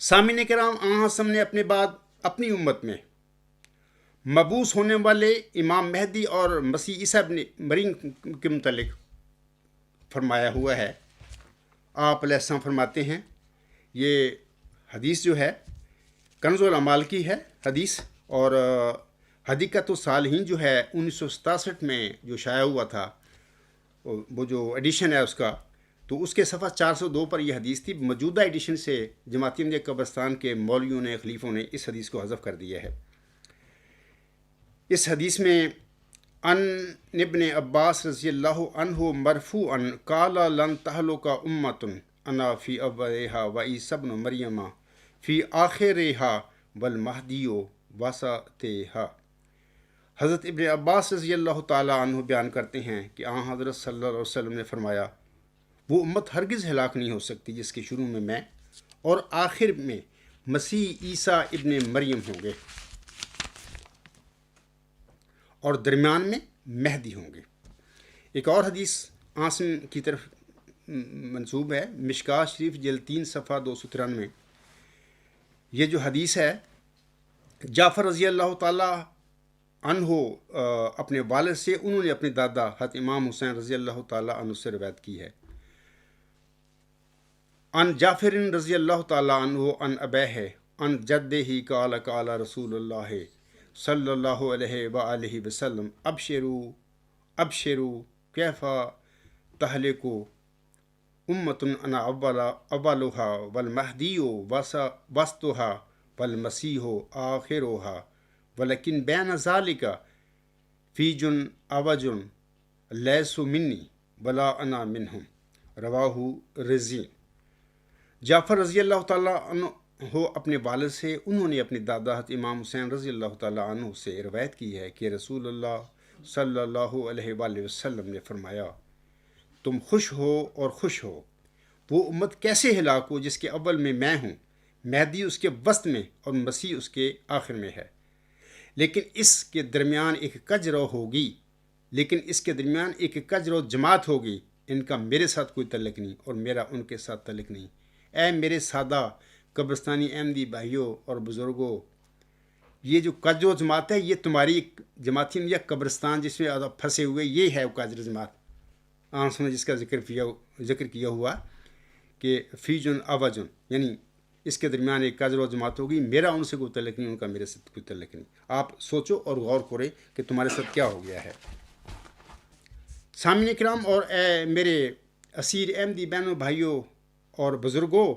سامعین کرام، ہم نے اپنے بعد اپنی امت میں مبعوث ہونے والے امام مہدی اور مسیح عیسیٰ ابن مریم کے متعلق فرمایا ہوا ہے۔ آپ علیہ السلام فرماتے ہیں، یہ حدیث جو ہے کنز الاعمال کی ہے حدیث، اور حدیقۃ الصالحین جو ہے 1967 میں جو شائع ہوا تھا، وہ جو ایڈیشن ہے اس کا، تو اس کے صفحہ 402 پر یہ حدیث تھی۔ موجودہ ایڈیشن سے جماعتی احمدیہ قبرستان کے مولویوں نے، خلیفوں نے اس حدیث کو حذف کر دیا ہے۔ اس حدیث میں ان ابن عباس رضی اللہ عنہ مرفوعا قال لن تہلک امۃ انا فی اولہا وعیسی ابن مریم فی آخرہا والمہدی وسطہا۔ حضرت ابن عباس رضی اللہ تعالیٰ عنہ بیان کرتے ہیں کہ حضرت صلی اللہ علیہ وسلم نے فرمایا، وہ امت ہرگز ہلاک نہیں ہو سکتی جس کے شروع میں اور آخر میں مسیح عیسیٰ ابن مریم ہوں گے، اور درمیان میں مہدی ہوں گے۔ ایک اور حدیث عاصم کی طرف منسوب ہے، مشکاۃ شریف جلد 3 صفحہ 293۔ یہ جو حدیث ہے، جعفر رضی اللہ تعالیٰ عنہ اپنے والد سے، انہوں نے اپنے دادا حضرت امام حسین رضی اللہ تعالیٰ عنہ سے روایت کی ہے۔ ان جعفر رضی اللہ تعالیٰ عنہ ان ابیہ ان جدہ قال قال رسول اللہ صلی اللہ علیہ وآلہ وسلم ابشروا ابشروا کیف تہلک امۃ انا اولھا والمہدی وسطھا والمسیح آخرھا ولکن بین ذلک فیج عوج لیس منی ولا انا منہم، رواہ رزی۔ جعفر رضی اللہ تعالیٰ عنہ اپنے والد سے، انہوں نے اپنے دادا حضرت امام حسین رضی اللہ تعالیٰ عنہ سے روایت کی ہے کہ رسول اللہ صلی اللہ علیہ وآلہ وسلم نے فرمایا، تم خوش ہو اور خوش ہو، وہ امت کیسے ہلاک ہو جس کے اول میں ہوں، مہدی اس کے وسط میں اور مسیح اس کے آخر میں ہے، لیکن اس کے درمیان ایک کجرو ہوگی، جماعت ہوگی، ان کا میرے ساتھ کوئی تعلق نہیں اور میرا ان کے ساتھ تعلق نہیں۔ اے میرے سادہ قبرستانی احمدی بھائیوں اور بزرگوں، یہ جو کجرو جماعت ہے، یہ تمہاری جماعتی احمدیہ قبرستان جس میں آپ پھنسے ہوئے، یہ ہے وہ کجرو جماعت۔ آپ نے جس کا ذکر کیا ہوا کہ فیجن اوجن، یعنی اس کے درمیان ایک کجرو جماعت ہوگی، میرا ان سے کوئی تعلق نہیں، ان کا میرے سے کوئی تعلق نہیں۔ آپ سوچو اور غور کریں کہ تمہارے ساتھ کیا ہو گیا ہے۔ سامعین کرام اور اے میرے اسیر احمدی بہنوں بھائیوں اور بزرگوں،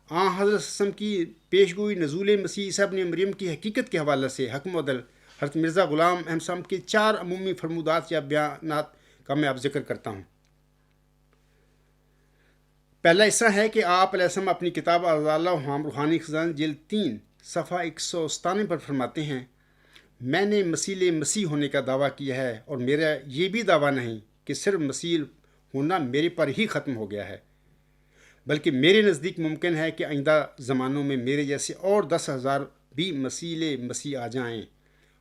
حضرت وسلم کی پیشگوئی نزول مسیح عیسیٰ ابن مریم کی حقیقت کے حوالے سے حکم عدل حضرت مرزا غلام احمد صاحب کے 4 عمومی فرمودات یا بیانات کا میں اب ذکر کرتا ہوں۔ پہلا اس طرح ہے کہ آپ علیہ السلام اپنی کتاب اعضاء و روحانی خزان جلد 3 صفحہ 197 پر فرماتے ہیں، میں نے مسیح ہونے کا دعویٰ کیا ہے، اور میرا یہ بھی دعویٰ نہیں کہ صرف مسیح ہونا میرے پر ہی ختم ہو گیا ہے، بلکہ میرے نزدیک ممکن ہے کہ آئندہ زمانوں میں میرے جیسے اور 10,000 بھی مسیح آ جائیں۔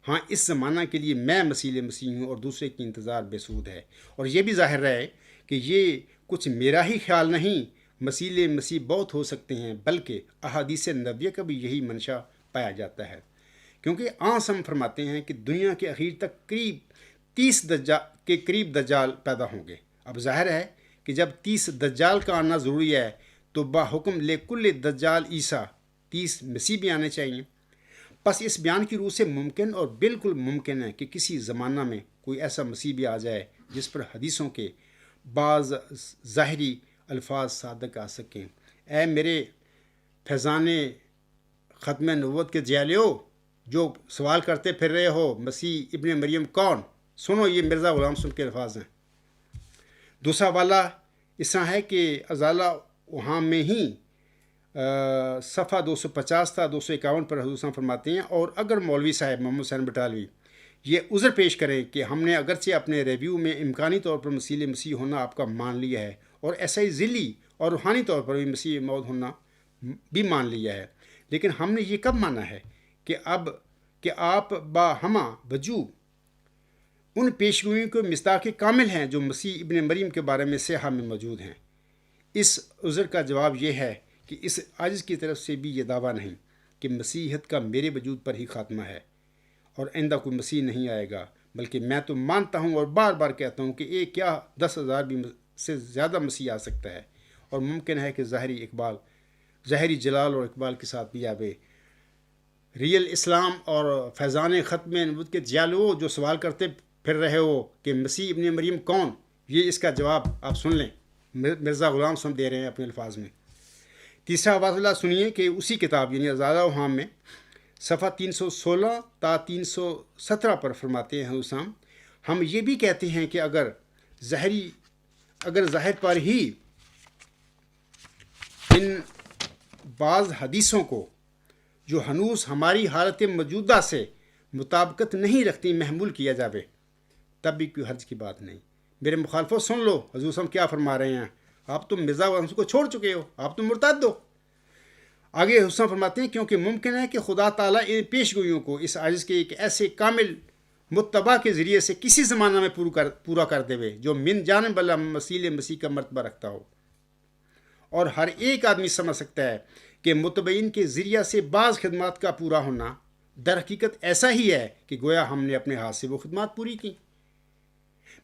ہاں، اس زمانہ کے لیے میں مسیح ہوں اور دوسرے کی انتظار بے سود ہے۔ اور یہ بھی ظاہر ہے کہ یہ کچھ میرا ہی خیال نہیں، مسیح بہت ہو سکتے ہیں، بلکہ احادیث نبویہ کا بھی یہی منشا پایا جاتا ہے، کیونکہ ہم فرماتے ہیں کہ دنیا کے اخیر تک قریب 30 کے قریب دجال پیدا ہوں گے۔ اب ظاہر ہے کہ جب 30 دجال کا آنا ضروری ہے، تو باحکم لکل دجال عیسیٰ 30 مسیح بھی آنے چاہیے۔ پس اس بیان کی روح سے ممکن اور بالکل ممکن ہے کہ کسی زمانہ میں کوئی ایسا مسیح بھی آ جائے جس پر حدیثوں کے بعض ظاہری الفاظ صادق آ سکیں۔ اے میرے فیضان ختم نبوت کے جیلیو، جو سوال کرتے پھر رہے ہو مسیح ابن مریم کون، سنو یہ مرزا غلام صاحب کے الفاظ ہیں۔ دوسرا والا اس طرح ہے کہ ازالہ وہاں میں ہی صفحہ 250 تھا 251 پر حضور صاحب فرماتے ہیں، اور اگر مولوی صاحب محمد حسین بٹالوی یہ عذر پیش کریں کہ ہم نے اگرچہ اپنے ریویو میں امکانی طور پر مسیح ہونا آپ کا مان لیا ہے، اور ایسا ہی ذلی اور روحانی طور پر بھی مسیح موعود ہونا بھی مان لیا ہے، لیکن ہم نے یہ کب مانا ہے کہ آپ باہما وجوب ان پیشگوئیوں کے مصداق کامل ہیں جو مسیح ابن مریم کے بارے میں صحیح میں موجود ہیں۔ اس عذر کا جواب یہ ہے کہ اس عاجز کی طرف سے بھی یہ دعویٰ نہیں کہ مسیحیت کا میرے وجود پر ہی خاتمہ ہے اور آئندہ کوئی مسیح نہیں آئے گا، بلکہ میں تو مانتا ہوں اور بار بار کہتا ہوں کہ ایک کیا 10,000 بھی سے زیادہ مسیح آ سکتا ہے، اور ممکن ہے کہ ظاہری جلال اور اقبال کے ساتھ بھی آوے۔ ریئل اسلام اور فیضان ختم نبوت کے جیالو جو سوال کرتے پھر رہے ہو کہ مسیح ابن مریم کون، یہ اس کا جواب آپ سن لیں، مرزا غلام صاحب دے رہے ہیں اپنے الفاظ میں۔ تیسرا واضح سنیے کہ اسی کتاب یعنی ازادہ وہام میں صفحہ 316 تا 317 پر فرماتے ہیں حضور صاحب، ہم یہ بھی کہتے ہیں کہ اگر ظاہر پر ہی ان بعض حدیثوں کو جو ہنوز ہماری حالت موجودہ سے مطابقت نہیں رکھتی محمول کیا جاوے، تب بھی کوئی حرج کی بات نہیں۔ میرے مخالفوں سن لو حضور صاحب کیا فرما رہے ہیں، آپ تو مرزا غلام کو چھوڑ چکے ہو، آپ تو مرتد ہو۔ آگے حسن فرماتے ہیں کیونکہ ممکن ہے کہ خدا تعالیٰ ان پیش گوئیوں کو اس عاجز کے ایک ایسے کامل متبع کے ذریعے سے کسی زمانہ میں پورا کر دے ہوئے جو من جانب اللہ مسیح کا مرتبہ رکھتا ہو، اور ہر ایک آدمی سمجھ سکتا ہے کہ متبعین کے ذریعہ سے بعض خدمات کا پورا ہونا در حقیقت ایسا ہی ہے کہ گویا ہم نے اپنے ہاتھ سے وہ خدمات پوری کی،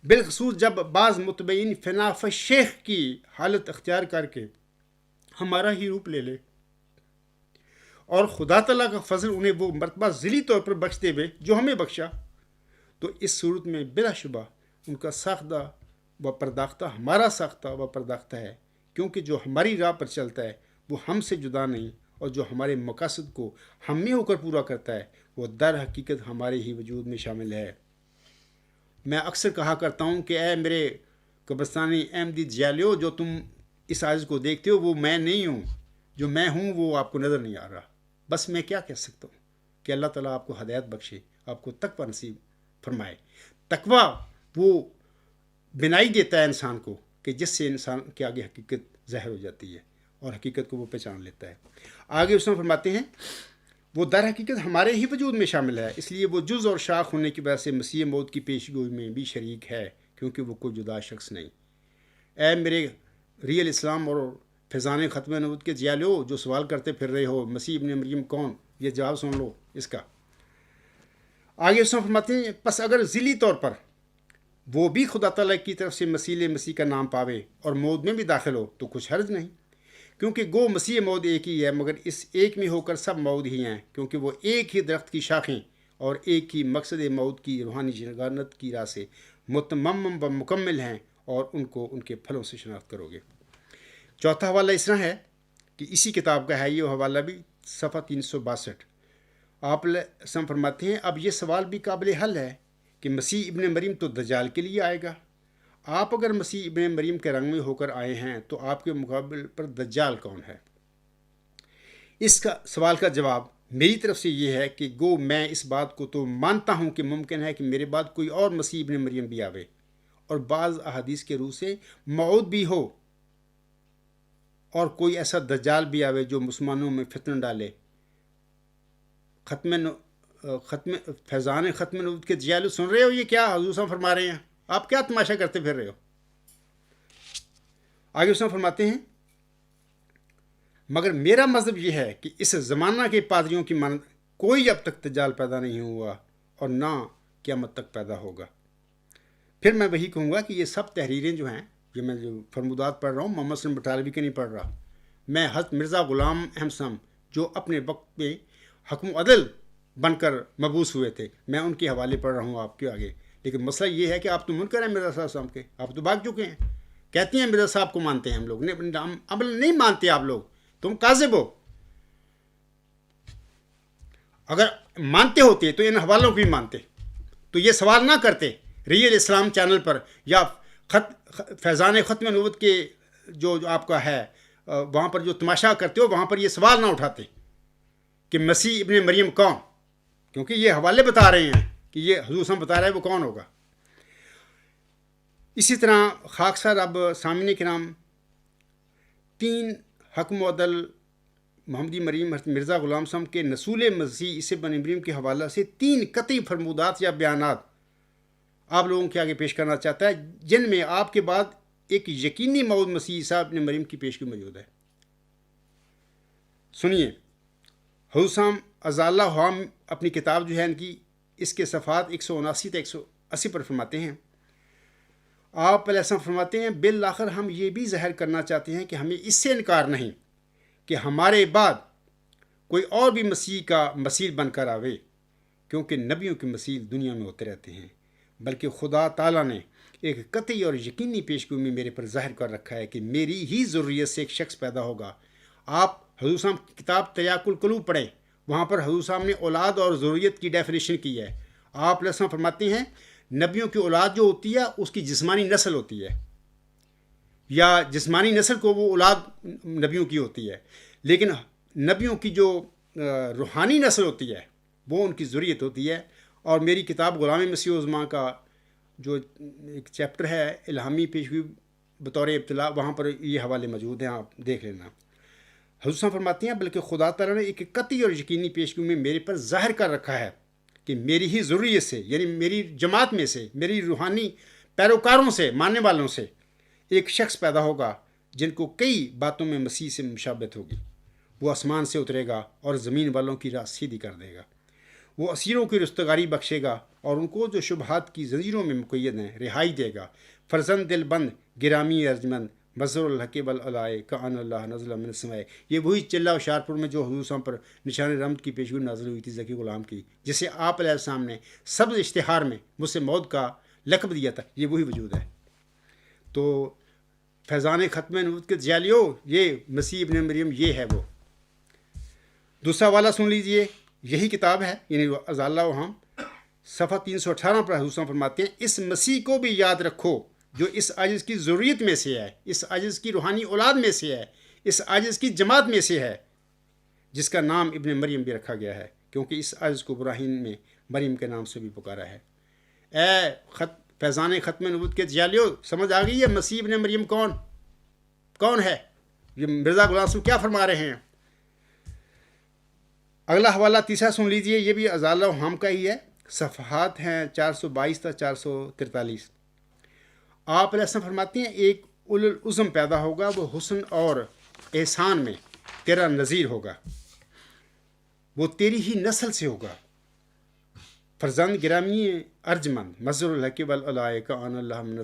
بالخصوص جب بعض متبعین فناف شیخ کی حالت اختیار کر کے ہمارا ہی روپ لے لے، اور خدا تعالیٰ کا فضل انہیں وہ مرتبہ ذیلی طور پر بخش دے ہوئے جو ہمیں بخشا، تو اس صورت میں بلا شبہ ان کا ساختہ و پرداختہ ہمارا ساختہ و پرداختہ ہے، کیونکہ جو ہماری راہ پر چلتا ہے وہ ہم سے جدا نہیں، اور جو ہمارے مقاصد کو ہم میں ہو کر پورا کرتا ہے وہ در حقیقت ہمارے ہی وجود میں شامل ہے۔ میں اکثر کہا کرتا ہوں کہ اے میرے قبرستانی احمدی جیالیو، جو تم اس عاجز کو دیکھتے ہو وہ میں نہیں ہوں، جو میں ہوں وہ آپ کو نظر نہیں آ رہا۔ بس میں کیا کہہ سکتا ہوں کہ اللہ تعالیٰ آپ کو ہدایت بخشے، آپ کو تقویٰ نصیب فرمائے۔ تقویٰ وہ بنائی دیتا ہے انسان کو کہ جس سے انسان کے آگے حقیقت ظاہر ہو جاتی ہے اور حقیقت کو وہ پہچان لیتا ہے۔ آگے اس میں فرماتے ہیں وہ در حقیقت ہمارے ہی وجود میں شامل ہے، اس لیے وہ جز اور شاخ ہونے کی وجہ سے مسیح موت کی پیشگوئی میں بھی شریک ہے، کیونکہ وہ کوئی جدا شخص نہیں۔ اے میرے ریئل اسلام اور فیضان ختم نبوت کے جیالو جو سوال کرتے پھر رہے ہو مسیح ابن مریم کون، یہ جواب سن لو اس کا۔ آگے اس میں فرماتے ہیں پس اگر ذیلی طور پر وہ بھی خدا تعالیٰ کی طرف سے مسیح کا نام پاوے اور موت میں بھی داخل ہو تو کچھ حرج نہیں، کیونکہ گو مسیح موت ایک ہی ہے، مگر اس ایک میں ہو کر سب موت ہی ہیں، کیونکہ وہ ایک ہی درخت کی شاخیں اور ایک ہی مقصد موت کی روحانی جنگانت کی راہ سے متمم و مکمل ہیں، اور ان کو ان کے پھلوں سے شناخت کرو گے۔ چوتھا حوالہ اس طرح ہے کہ اسی کتاب کا ہے یہ حوالہ بھی صفحہ 362۔ آپ فرماتے ہیں اب یہ سوال بھی قابل حل ہے کہ مسیح ابن مریم تو دجال کے لیے آئے گا، آپ اگر مسیح ابن مریم کے رنگ میں ہو کر آئے ہیں تو آپ کے مقابل پر دجال کون ہے؟ اس کا سوال کا جواب میری طرف سے یہ ہے کہ گو میں اس بات کو تو مانتا ہوں کہ ممکن ہے کہ میرے بعد کوئی اور مسیح ابن مریم بھی آوے، اور بعض احادیث کے روح سے موعود بھی ہو، اور کوئی ایسا دجال بھی آوے جو مسلمانوں میں فتن ڈالے۔ فیضان ختم نبوت کے جیالو سن رہے ہو یہ کیا حضور صاحب فرما رہے ہیں؟ آپ کیا تماشا کرتے پھر رہے ہو؟ آگے اس میں فرماتے ہیں مگر میرا مذہب یہ ہے کہ اس زمانہ کے پادریوں کی مانند کوئی اب تک دجال پیدا نہیں ہوا اور نہ قیامت تک پیدا ہوگا۔ پھر میں وہی کہوں گا کہ یہ سب تحریریں جو ہیں، یہ میں جو فرمودات پڑھ رہا ہوں محمد صلی بٹالوی کے نہیں پڑھ رہا، میں حضرت مرزا غلام احمد صاحب جو اپنے وقت میں حکم عدل بن کر مبعوث ہوئے تھے، میں ان کے حوالے پڑھ رہا ہوں آپ کے آگے۔ لیکن مسئلہ یہ ہے کہ آپ تو منکر ہیں مرزا صاحب کے، آپ تو بھاگ چکے ہیں، کہتے ہیں مرزا صاحب کو مانتے ہیں ہم لوگ، عمل نہیں مانتے آپ لوگ، تم کاذب ہو۔ اگر مانتے ہوتے تو ان حوالوں کو بھی مانتے، تو یہ سوال نہ کرتے ریئل اسلام چینل پر یا فیضان ختم نبوت کے جو آپ کا ہے وہاں پر جو تماشا کرتے ہو وہاں پر یہ سوال نہ اٹھاتے کہ مسیح ابن مریم کون، کیونکہ یہ حوالے بتا رہے ہیں کہ یہ حضور صاحب بتا رہے ہیں وہ کون ہوگا۔ اسی طرح خاکسار اب سامعین کرام 3 حکم و عدل محمدی مریم مرزا غلام صاحب کے نسول مسیح عیسی بن مریم کے حوالہ سے 3 قطعی فرمودات یا بیانات آپ لوگوں کے آگے پیش کرنا چاہتا ہے، جن میں آپ کے بعد ایک یقینی موعود مسیح عیسی ابن مریم کی پیشگوئی موجود ہے۔ سنیے، حضور صاحب عزا اللہ ہم اپنی کتاب جو ہے ان کی اس کے صفحات 179 سے 180 پر فرماتے ہیں، آپ علیہ السلام فرماتے ہیں بالآخر ہم یہ بھی ظاہر کرنا چاہتے ہیں کہ ہمیں اس سے انکار نہیں کہ ہمارے بعد کوئی اور بھی مسیح کا مثیل بن کر آوے، کیونکہ نبیوں کے مثیل دنیا میں ہوتے رہتے ہیں، بلکہ خدا تعالیٰ نے ایک قطعی اور یقینی پیشگوئی میرے پر ظاہر کر رکھا ہے کہ میری ہی ضروریت سے ایک شخص پیدا ہوگا۔ آپ حضور صاحب کی کتاب تیاق القلوب پڑھیں، وہاں پر حضور صاحب نے اولاد اور ضروریت کی ڈیفینیشن کی ہے۔ آپ علیہ السلام فرماتے ہیں نبیوں کی اولاد جو ہوتی ہے اس کی جسمانی نسل ہوتی ہے، یا جسمانی نسل کو وہ اولاد نبیوں کی ہوتی ہے، لیکن نبیوں کی جو روحانی نسل ہوتی ہے وہ ان کی ضروریت ہوتی ہے۔ اور میری کتاب غلام مسیح الزماں کا جو ایک چیپٹر ہے الہامی پیشگوئی بطور ابتلا، وہاں پر یہ حوالے موجود ہیں، آپ دیکھ لینا۔ حضور صاحب فرماتے ہیں بلکہ خدا تعالیٰ نے ایک قطعی اور یقینی پیشگوئی میں میرے پر ظاہر کر رکھا ہے کہ میری ہی ضروریت سے، یعنی میری جماعت میں سے، میری روحانی پیروکاروں سے، ماننے والوں سے ایک شخص پیدا ہوگا جن کو کئی باتوں میں مسیح سے مشابہت ہوگی۔ وہ آسمان سے اترے گا اور زمین والوں کی راہ سیدھی کر دے گا۔ وہ اسیروں کی رستگاری بخشے گا اور ان کو جو شبہات کی زنجیروں میں مقید ہیں رہائی دے گا۔ فرزند دل بند گرامی ارجمند مظہر الحق والعلائے کان اللہ نزل من السماء، یہ وہی چلہ ہوشیارپور میں جو حضور صاحب پر نشان رحمت کی پیشگوئی نازل ہوئی تھی ذکی غلام کی، جسے آپ علیہ السلام نے سبز اشتہار میں مجھ سے موت کا لقب دیا تھا، یہ وہی وجود ہے۔ تو فیضان ختم نبوت کے جالیو، یہ مسیح ابن مریم یہ ہے وہ۔ دوسرا والا سن لیجئے، یہی کتاب ہے، یعنی عزا اللہ وہم، صفحہ 318 پر حضور صاحب فرماتے ہیں اس مسیح کو بھی یاد رکھو جو اس عاجز کی ضروریت میں سے ہے، اس عاجز کی روحانی اولاد میں سے ہے، اس عاجز کی جماعت میں سے ہے، جس کا نام ابن مریم بھی رکھا گیا ہے، کیونکہ اس عاجز کو ابراہیم نے مریم کے نام سے بھی پکارا ہے۔ اے فیضان ختم نبوت کے جالیو، سمجھ آ گئی ہے مسیح ابن مریم کون ہے؟ یہ مرزا غلام صاحب کیا فرما رہے ہیں؟ اگلا حوالہ تیسرا سن لیجئے، یہ بھی عزا اللہ وہم کا ہی ہے، صفحات ہیں 422 تا 443۔ آپ علیہ السلام فرماتے ہیں ایک اول العزم پیدا ہوگا، وہ حسن اور احسان میں تیرا نظیر ہوگا، وہ تیری ہی نسل سے ہوگا۔ فرزند گرامی ارجمند مظہر الحق والعلائے کان اللہ من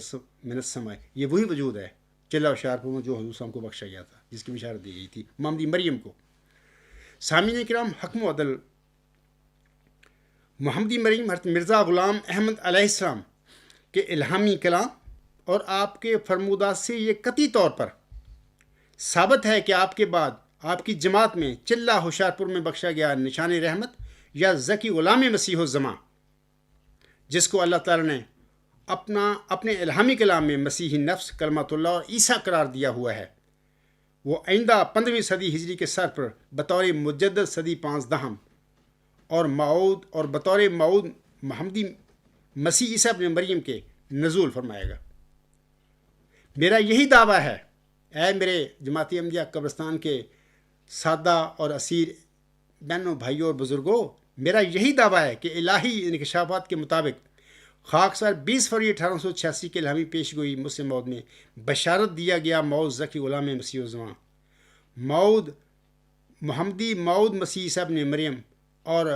السماء، یہ وہی وجود ہے چلہ ہوشیارپور میں جو حضور صاحب کو بخشا گیا تھا، جس کی بشارت دی گئی تھی محمدی مریم کو۔ سامعین کرام، حکم و عدل محمدی مریم حضرت مرزا غلام احمد علیہ السلام کے الہامی کلام اور آپ کے فرمودات سے یہ قطعی طور پر ثابت ہے کہ آپ کے بعد آپ کی جماعت میں چلہ ہوشیارپور میں بخشا گیا نشان رحمت یا ذکی غلام مسیح الزماں، جس کو اللہ تعالیٰ نے اپنے الہامی کلام میں مسیحی نفس کلمۃ اللہ اور عیسیٰ قرار دیا ہوا ہے، وہ آئندہ 15ویں صدی ہجری کے سر پر بطور مجدد صدی 15 اور موعود اور بطور موعود محمدی مسیح عیسیٰ ابن مریم کے نزول فرمائے گا۔ میرا یہی دعویٰ ہے، اے میرے جماعتی احمدیہ قبرستان کے سادہ اور اسیر بہنوں، بھائیوں اور بزرگوں، میرا یہی دعویٰ ہے کہ الہی انکشافات کے مطابق خاکسار 20 فروری 1886 کے الہامی پیشگوئی مسلم موعود میں بشارت دیا گیا موعود ذکی غلام مسیح الزماں، موعود محمدی موعود مسیح عیسیٰ ابن مریم اور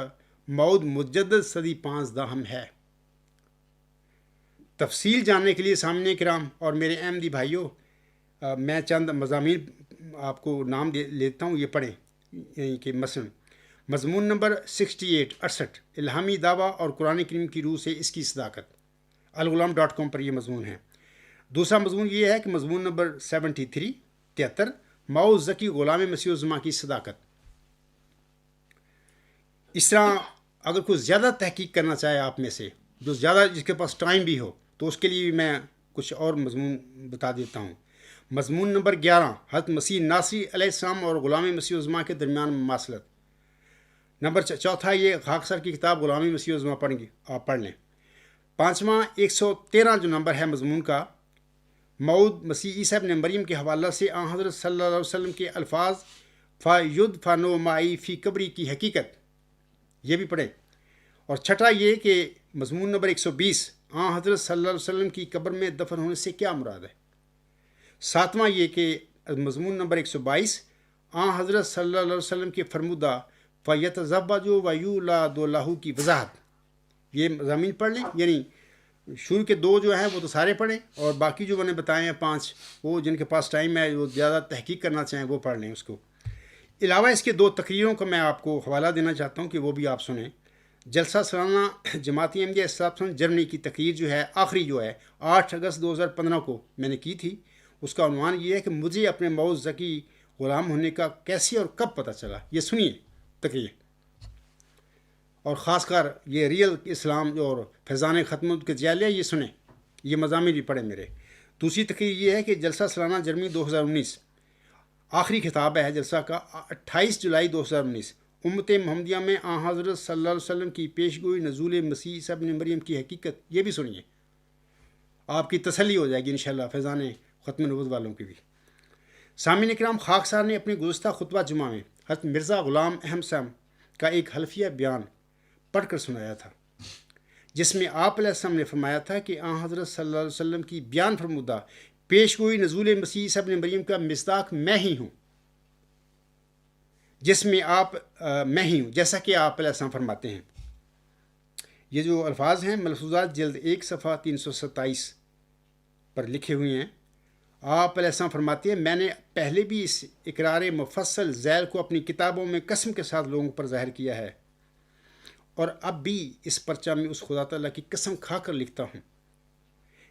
موعود مجدد صدی 15 ہے۔ تفصیل جاننے کے لیے سامعین کرام اور میرے احمدی بھائیوں، میں چند مضامین آپ کو نام لیتا ہوں، یہ پڑھیں، یعنی کہ مثلا مضمون نمبر 68 الہامی دعویٰ اور قرآن کریم کی روح سے اس کی صداقت، الغلام.com پر یہ مضمون ہے۔ دوسرا مضمون یہ ہے کہ مضمون نمبر 73 موعود ذکی غلام مسیح الزماں کی صداقت۔ اس طرح اگر کوئی زیادہ تحقیق کرنا چاہے آپ میں سے، جو زیادہ جس کے پاس ٹائم بھی ہو، تو اس کے لیے بھی میں کچھ اور مضمون بتا دیتا ہوں۔ مضمون نمبر 11 حضرت مسیح ناصری علیہ السلام اور غلام مسیح الزماں کے درمیان مماثلت۔ نمبر 4 یہ خاکسار کی کتاب غلامی مسیح الزماں پڑھیں گے، آپ پڑھ لیں۔ 5واں 113 جو نمبر ہے مضمون کا، موعود مسیح عیسیٰ ابن مریم کے حوالہ سے آن حضرت صلی اللہ علیہ وسلم کے الفاظ فَيُدْ فَنُو مَعِی فی قبری کی حقیقت، یہ بھی پڑھیں۔ اور 6 یہ کہ مضمون نمبر 120 آن حضرت صلی اللہ علیہ وسلم کی قبر میں دفن ہونے سے کیا مراد ہے۔ 7واں یہ کہ مضمون نمبر 122 حضرت صلی اللہ علیہ وسلم کے فرمودہ فَيَتَزَوَّجُ وَيُولَدُ لَهُ کی وضاحت، یہ مضامین پڑھ لیں، یعنی شروع کے 2 جو ہیں وہ تو سارے پڑھیں، اور باقی جو میں نے بتائے ہیں 5 وہ جن کے پاس ٹائم ہے وہ زیادہ تحقیق کرنا چاہیں وہ پڑھ لیں اس کو۔ علاوہ اس کے 2 تقریروں کا میں آپ کو حوالہ دینا چاہتا ہوں کہ وہ بھی آپ سنیں۔ جلسہ سالانہ جماعتی احمدیہ اسلاف جرمنی کی تقریر جو ہے آخری جو ہے 8 اگست 2015 کو میں نے کی تھی، اس کا عنوان یہ ہے کہ مجھے اپنے موعود ذکی غلام ہونے کا کیسے اور کب پتہ چلا۔ یہ سنیے تقریر، اور خاص کر یہ ریئل اسلام اور فیضان ختم کے جیلے یہ سنیں، یہ مضامین بھی پڑھیں میرے۔ دوسری تقریر یہ ہے کہ جلسہ سالانہ جرمنی 2019 آخری خطاب ہے جلسہ کا 28 جولائی 2019، امت محمدیہ میں حضرت صلی اللہ علیہ وسلم کی پیشگوئی نزول مسیح عیسیٰ ابن مریم کی حقیقت، یہ بھی سنیے، آپ کی تسلی ہو جائے گی انشاءاللہ فیضان ختم نبوت والوں کی بھی۔ سامعین کرام، خاکسار نے اپنے گزشتہ خطبہ جمعہ میں حضرت مرزا غلام احمد صاحب کا ایک حلفیہ بیان پڑھ کر سنایا تھا، جس میں آپ علیہ السلام نے فرمایا تھا کہ حضرت صلی اللہ علیہ وسلم کی بیان فرمودہ پیشگوئی نزول مسیح عیسیٰ ابن مریم کا مصداق میں ہی ہوں، جس میں میں ہی ہوں جیسا کہ آپ علیہ السلام فرماتے ہیں۔ یہ جو الفاظ ہیں ملفوظات جلد 1 صفحہ 327 پر لکھے ہوئے ہیں۔ آپ علیہ السلام فرماتے ہیں، میں نے پہلے بھی اس اقرار مفصل ذیل کو اپنی کتابوں میں قسم کے ساتھ لوگوں پر ظاہر کیا ہے، اور اب بھی اس پرچہ میں اس خدا تعالیٰ کی قسم کھا کر لکھتا ہوں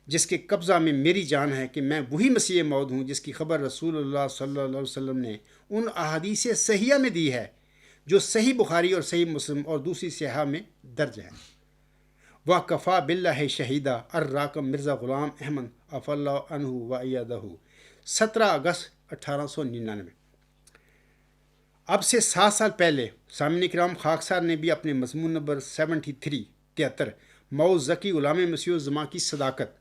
جس کے قبضہ میں میری جان ہے کہ میں وہی مسیح موعود ہوں جس کی خبر رسول اللہ صلی اللہ علیہ وسلم نے ان احادیث صحیحہ میں دی ہے جو صحیح بخاری اور صحیح مسلم اور دوسری صحیحہ میں درج ہیں۔ وَكَفَى بِاللَّهِ شَهِيدًا الراکم مرزا غلام احمد عفا اللہ عنہ وَأَيَّدَهُ 17 اگست 1899۔ اب سے 7 سال پہلے سامعین کرام، خاکسار نے بھی اپنے مضمون نمبر 73 موعود ذکی غلام مسیح الزماں کی صداقت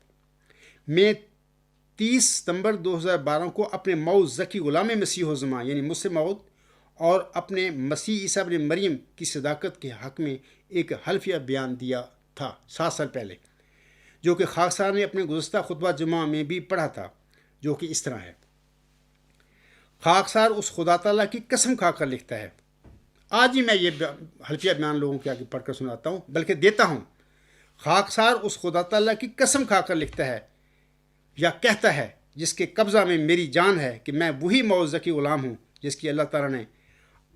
میں 30 ستمبر 2012 کو اپنے موعود ذکی غلام مسیح الزماں یعنی مسلم موعود اور اپنے مسیح عیسیٰ ابن مریم کی صداقت کے حق میں ایک حلفیہ بیان دیا تھا 7 سال پہلے، جو کہ خاکسار نے اپنے گزشتہ خطبہ جمعہ میں بھی پڑھا تھا، جو کہ اس طرح ہے۔ خاکسار اس خدا تعالیٰ کی قسم کھا کر لکھتا ہے، آج ہی میں یہ حلفیہ بیان لوگوں کے آگے پڑھ کر سناتا ہوں بلکہ دیتا ہوں۔ خاکسار اس خدا تعالیٰ کی قسم کھا کر لکھتا ہے یا کہتا ہے جس کے قبضہ میں میری جان ہے کہ میں وہی موعود ذکی غلام ہوں جس کی اللہ تعالیٰ نے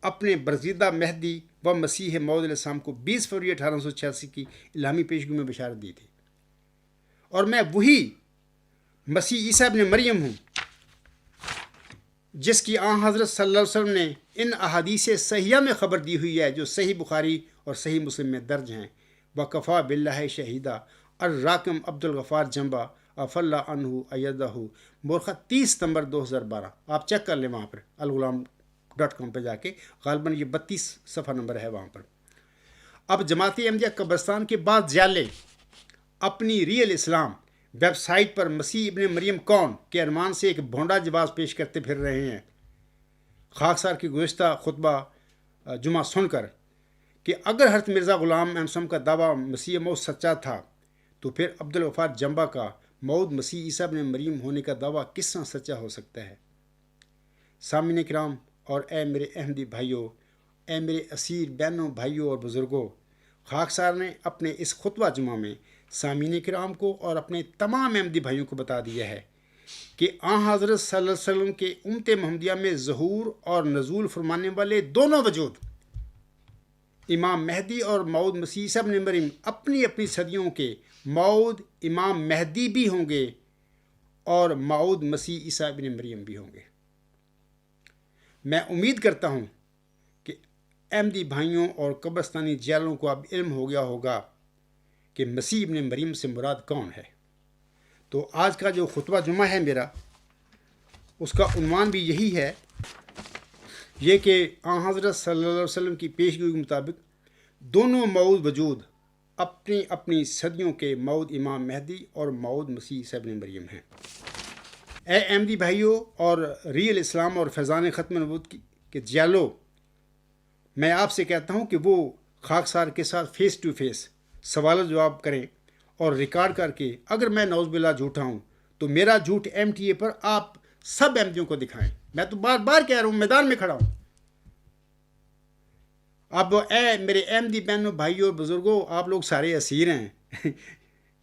اپنے برگزیدہ مہدی و مسیح موعود علیہ السلام کو 20 فروری 1886 کی الہامی پیشگوئی میں بشارت دی تھی، اور میں وہی مسیح عیسیٰ ابن مریم ہوں جس کی حضرت صلی اللہ علیہ وسلم نے ان احادیث صحیحہ میں خبر دی ہوئی ہے جو صحیح بخاری اور صحیح مسلم میں درج ہیں۔ وَكَفَى بِاللَّهِ شَهِيدًا الراکم عبدالغفار جنبہ عفا اللہ عنہ ایدہ مورخہ 30 ستمبر 2012۔ آپ چیک کر لیں وہاں پر الغلام.com پہ جا کے، غالباً یہ 32 صفحہ نمبر ہے وہاں پر۔ اب جماعتی احمدیہ قبرستان کے بعد جیالے اپنی ریئل اسلام ویب سائٹ پر مسیح ابن مریم کون کے عنوان سے ایک بھونڈا جواز پیش کرتے پھر رہے ہیں۔ خاکسار کی گزشتہ خطبہ جمعہ سن کر کہ اگر حضرت مرزا غلام احمد کا دعویٰ مسیح موعود سچا تھا تو پھر عبدالغفار جنبہ کا موعود مسیح عیسیٰ ابن مریم ہونے کا دعویٰ کس طرح سچا ہو سکتا ہے؟ سامعین کرام اور اے میرے احمدی بھائیوں، اے میرے اسیر بہنوں، بھائیوں اور بزرگوں، خاکسار نے اپنے اس خطبہ جمعہ میں سامعین کرام کو اور اپنے تمام احمدی بھائیوں کو بتا دیا ہے کہ حضرت صلی اللہ علیہ وسلم کے امت محمدیہ میں ظہور اور نزول فرمانے والے دونوں وجود امام مہدی اور موعود مسیح عیسیٰ ابن مریم اپنی اپنی صدیوں کے موعود امام مہدی بھی ہوں گے اور موعود مسیح عیسیٰ ابن مریم بھی ہوں گے۔ میں امید کرتا ہوں کہ احمدی بھائیوں اور قبرستانی جیلوں کو اب علم ہو گیا ہوگا کہ مسیح ابن مریم سے مراد کون ہے۔ تو آج کا جو خطبہ جمعہ ہے میرا، اس کا عنوان بھی یہی ہے، یہ کہ حضرت صلی اللہ علیہ وسلم کی پیشگوئی کے مطابق دونوں موعود وجود اپنی اپنی صدیوں کے موعود امام مہدی اور موعود مسیح عیسیٰ ابن مریم ہیں۔ اے احمدی بھائیوں اور ریئل اسلام اور فیضان ختم نبوت کے جیالو، میں آپ سے کہتا ہوں کہ وہ خاکسار کے ساتھ فیس ٹو فیس سوال و جواب کریں اور ریکارڈ کر کے، اگر میں نعوذ باللہ جھوٹا ہوں تو میرا جھوٹ MTA پر آپ سب احمدیوں کو دکھائیں. میں تو بار بار کہہ رہا ہوں، میدان میں کھڑا ہوں. اب اے میرے احمدی بہنوں، بھائیوں اور بزرگوں، آپ لوگ سارے اسیر ہیں.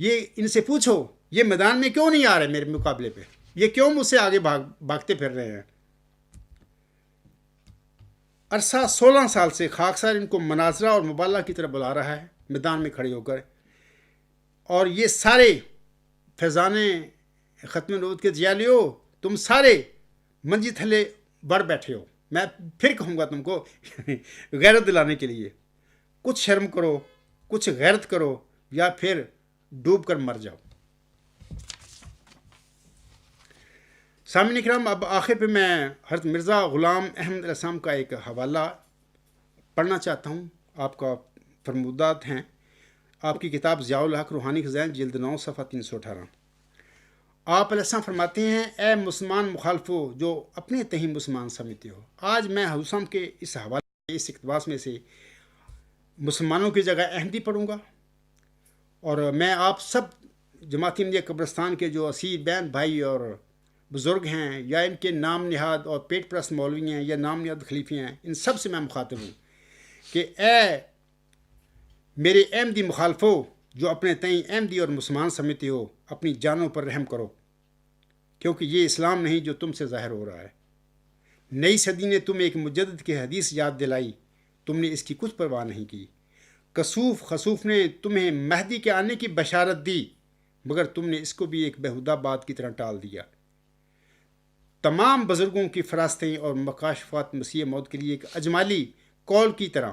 یہ ان سے پوچھو یہ میدان میں کیوں نہیں آ رہے میرے مقابلے پہ، یہ کیوں مجھ سے آگے بھاگتے پھر رہے ہیں. عرصہ 16 سال سے خاکسار ان کو مناظرہ اور مبالغہ کی طرف بلا رہا ہے میدان میں کھڑے ہو کر، اور یہ سارے فیضان ختم نبوت کے جیالیو، تم سارے منجی تھلے بڑھ بیٹھے ہو. میں پھر کہوں گا تم کو غیرت دلانے کے لیے، کچھ شرم کرو، کچھ غیرت کرو، یا پھر ڈوب کر مر جاؤ. سامعین اکرام، اب آخر پہ میں حضرت مرزا غلام احمد علیہ السلام کا ایک حوالہ پڑھنا چاہتا ہوں. آپ کا فرمودات ہیں آپ کی کتاب ضیاء الحق روحانی خزائن جلد 9 صفحہ 318. آپ علیہ السلام فرماتے ہیں، اے مسلمان مخالفو جو اپنے تہیں مسلمان سمجھتے ہو. آج میں حضور صاحب کے اس حوالے، اس اقتباس میں سے مسلمانوں کی جگہ احمدی پڑھوں گا، اور میں آپ سب جماعت احمدیہ قبرستان کے جو اسیر بہن بھائی اور بزرگ ہیں، یا ان کے نام نہاد اور پیٹ پرست مولوی ہیں، یا نام نہاد خلیفے ہیں، ان سب سے میں مخاطب ہوں کہ اے میرے احمدی مخالفو جو اپنے تئیں احمدی اور مسلمان سمجھتے ہو، اپنی جانوں پر رحم کرو، کیونکہ یہ اسلام نہیں جو تم سے ظاہر ہو رہا ہے. نئی صدی نے تمہیں ایک مجدد کی حدیث یاد دلائی، تم نے اس کی کچھ پرواہ نہیں کی. کسوف خسوف نے تمہیں مہدی کے آنے کی بشارت دی، مگر تم نے اس کو بھی ایک بیہودہ بات کی طرح ٹال دیا. تمام بزرگوں کی فراستیں اور مکاشفات مسیح موت کے لیے ایک اجمالی قول کی طرح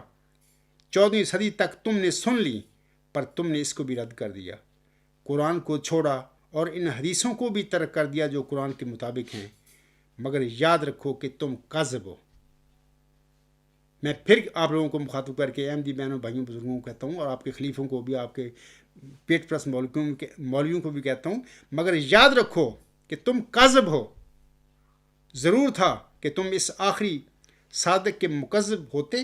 14ویں صدی تک تم نے سن لی، پر تم نے اس کو بھی رد کر دیا. قرآن کو چھوڑا اور ان حدیثوں کو بھی ترک کر دیا جو قرآن کے مطابق ہیں، مگر یاد رکھو کہ تم کاذب ہو. میں پھر آپ لوگوں کو مخاطب کر کے احمدی بہنوں بھائیوں بزرگوں کو کہتا ہوں، اور آپ کے خلیفوں کو بھی، آپ کے پیٹ پرست مولویوں کو بھی کہتا ہوں، مگر یاد رکھو کہ تم کاذب ہو. ضرور تھا کہ تم اس آخری صادق کے مکذب ہوتے،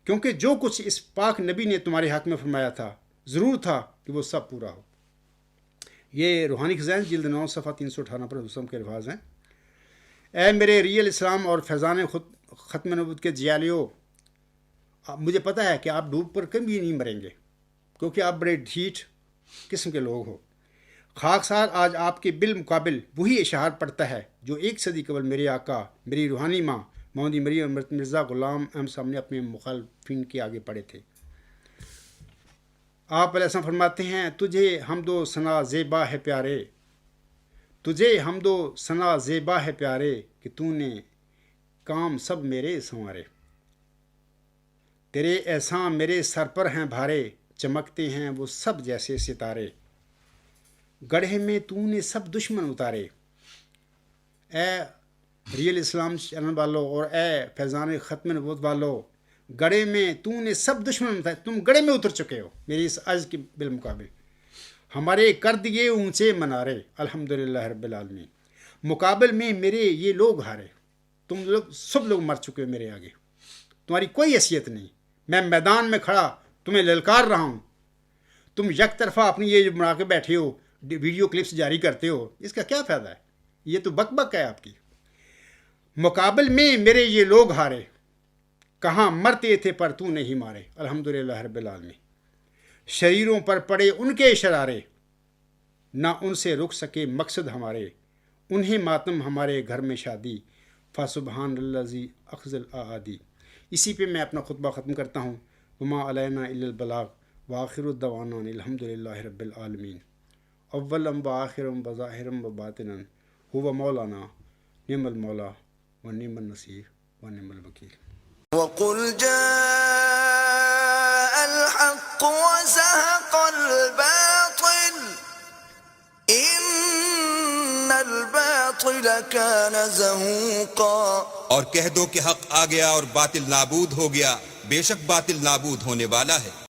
کیونکہ جو کچھ اس پاک نبی نے تمہارے حق میں فرمایا تھا، ضرور تھا کہ وہ سب پورا ہو. یہ روحانی خزائن جلد 9 صفحہ 318 پر حسن کے الفاظ ہیں. اے میرے ریل اسلام اور فیضان ختم نبوت کے جیالیو، مجھے پتہ ہے کہ آپ ڈوب پر کبھی نہیں مریں گے، کیونکہ آپ بڑے ڈھیٹ قسم کے لوگ ہو. خاکسار آج آپ کے بالمقابل وہی اشعار پڑھتا ہے جو 1 صدی قبل میرے آقا، میری روحانی ماں محمد مریم مرزا غلام احمد صاحب نے اپنے مخالفین کے آگے پڑھے تھے. آپ علیہ السلام فرماتے ہیں، تجھے حمد و ثنا زیبا ہے پیارے، تجھے حمد و ثنا زیبا ہے پیارے، کہ تو نے کام سب میرے سنوارے. تیرے احسان میرے سر پر ہیں بھارے، چمکتے ہیں وہ سب جیسے ستارے. گڑھے میں تو نے سب دشمن اتارے. اے ریل اسلام چینل والو اور اے فیضان ختم نبوت والو، گڑھے میں تو نے سب دشمن اتارے. تم گڑھے میں اتر چکے ہو میری اس عرض کے بالمقابل. ہمارے کر دیے اونچے منارے، الحمدللہ رب العالمین. مقابل میں میرے یہ لوگ ہارے. تم لوگ سب لوگ مر چکے ہو میرے آگے، تمہاری کوئی حیثیت نہیں. میں میدان میں کھڑا تمہیں للکار رہا ہوں. تم یک طرفہ اپنی یہ جو بنا کے بیٹھے ہو، ویڈیو کلپس جاری کرتے ہو، اس کا کیا فائدہ ہے؟ یہ تو بک بک ہے آپ کی. مقابل میں میرے یہ لوگ ہارے، کہاں مرتے تھے پر تو نہیں مارے، الحمدللہ رب العالمین. شریروں پر پڑے ان کے شرارے، نہ ان سے رک سکے مقصد ہمارے. انہیں ماتم ہمارے گھر میں شادی، فسبحان الذی اخذ الاعادی. اسی پہ میں اپنا خطبہ ختم کرتا ہوں. وما علینا الا البلاغ وآخر الدعوانا الحمدللہ رب العالمین. اولم وآخرم وظاہرم وباطنن هو مولانا نعم المولا ونعم النصير ونعم الوکیل. وقل جاء الحق وزهق الباطل ان الباطل كان زهوقا. اور کہہ دو کہ حق آ گیا اور باطل نابود ہو گیا، بے شک باطل نابود ہونے والا ہے.